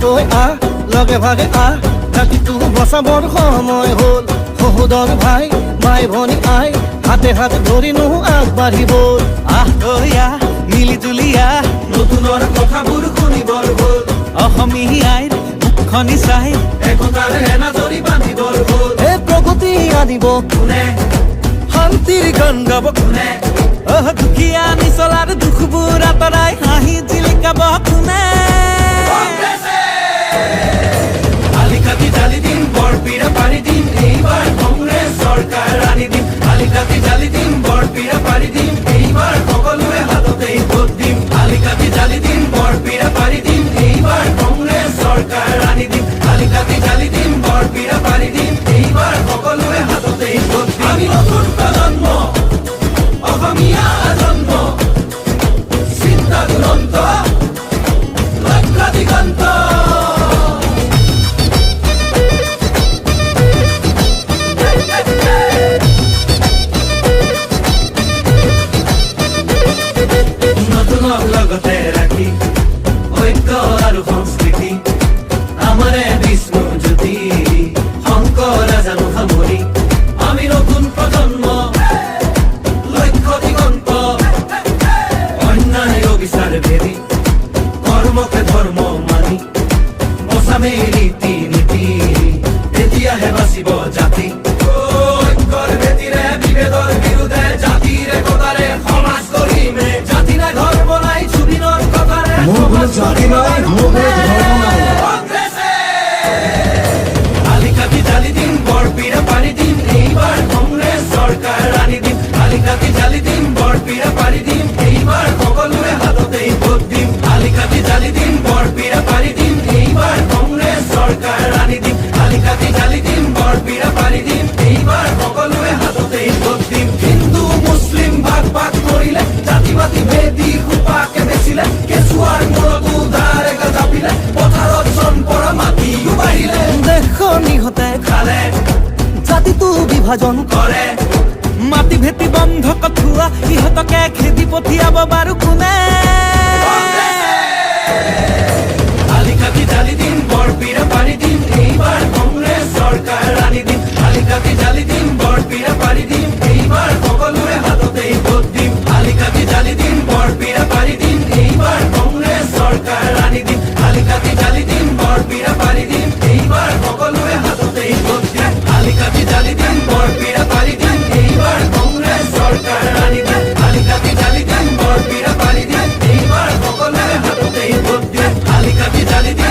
তই লগে ভাগে জাতিটো বচাবৰ সময় হ'ল সহোদৰ ভাই মাই ভনী আই হাতে হাতে ধৰিনো আগবাঢ়িব তই মিলি জুলি নতুনৰ কথাবোৰ শুনিবৰ হ'ল অসমীয়াইৰ মুখনি চাই একতাৰ এনাজৰি বান্ধিবৰ হ'ল প্ৰগতি আনিব কোনে শান্তিৰ গান গাব কোনে দুখীয়া নিচলাৰ দুখবোৰ আঁতৰাই হাঁহি জিলিকাব কোনে আলিকাটি জালি দিম বৰপীৰা পাৰি দিম এইবাৰ কংগ্ৰেছ চৰকাৰ আনি দিম আলিকাটি জালি দিম বৰপীৰা পাৰি দিম এইবাৰ সকলোৰে হাততেই ভোট দিম আলিকাটি জালি দিম বৰপীৰা পাৰি দিম এইবাৰ কংগ্ৰেছ চৰকাৰ আনি দিম আলিকাটি জালি দিম বৰপীৰা পাৰি দিম এইবাৰ সকলোৰে হাততেই ভোট দিম আমি নতুন প্ৰজন্ম অসমীয়া জন্ম চিন্তা দুৰন্ত লক্ষ্য দিগন্ত লগতে ৰাখি ঐক্য আৰু সংস্কৃতি আমাৰে বিষ্ণু জ্যোতি শংকৰ জানো সামৰি আমি নতুন প্ৰজন্ম লক্ষ্য দিগন্ত অন্যায় অবিচাৰ ভেদি কৰ্মকে ধৰ্ম মানি বচামে ৰীতি নীতি তেতিয়াহে বাচিব জাতি ঐক্যৰ ভেটিৰে বিভেদৰ বিৰুদ্ধে জাতিৰ একতাৰে সমাজ কৰিমে জাতি নাই ধৰ্ম নাই জুবিনৰ কথাৰে জাতি নাই ধৰ্ম নাই আলিকাটি জালি দিম বৰপীৰা পাৰি দিম এইবাৰ কংগ্ৰেছ চৰকাৰ আনি দিম আলিকাটি জালি দিম বৰপীৰা পাৰি দিম এইবাৰ সকলোৰে হাততেই ভোট দিম আলিকাটি জালি দিম বৰপীৰা পাৰি দিম এইবাৰ কংগ্ৰেছ চৰকাৰ আনি দিম আলিকাটি জালি দিম বৰপীৰা পাৰি দিম এইবাৰ সকলোৰে হাততেই ভোট দিম হিন্দু মুছলিম ভাগ ভাগ কৰিলে জাতি বাতি ভেদি সোপাকে বেচিলে কেঁচুৱাৰ মূৰতো ধাৰ এগা জাপিলে পথাৰত চনপৰা মাটিও বাঢ়িলে দেশৰ নিহতে খালে জাতিটো বিভাজন কৰে মাটি ভেটি বন্ধ কঠুৱা ইহঁতকে খেদি পঠিয়াব বাৰু কোনে আলিকাটি জালি দিম বৰপীৰা পাৰি দিম এইবাৰ কংগ্ৰেছ চৰকাৰ আনি দিম আলিকাটি জালি দিম বৰপীৰা পাৰি দিম এইবাৰ সকলোৰে হাততেই ভোট দিম আলিকাটি জালি দিম বৰপীৰা পাৰি দিম এইবাৰ কংগ্ৰেছ চৰকাৰ আনি দিম আলিকাটি জালি দিম বৰপীৰা পাৰি দিম এইবাৰ সকলোৰে হাততেই ভোট দিম আলিকাটি জালি দিম বৰপীৰা পাৰি দিম এইবাৰ কংগ্ৰেছ চৰকাৰ আনি দিম আলিকাটি জালি দিম বৰপীৰা পাৰি দিম এইবাৰ সকলোৰে হাততেই ভোট দিম আলিকাটি জালি দিম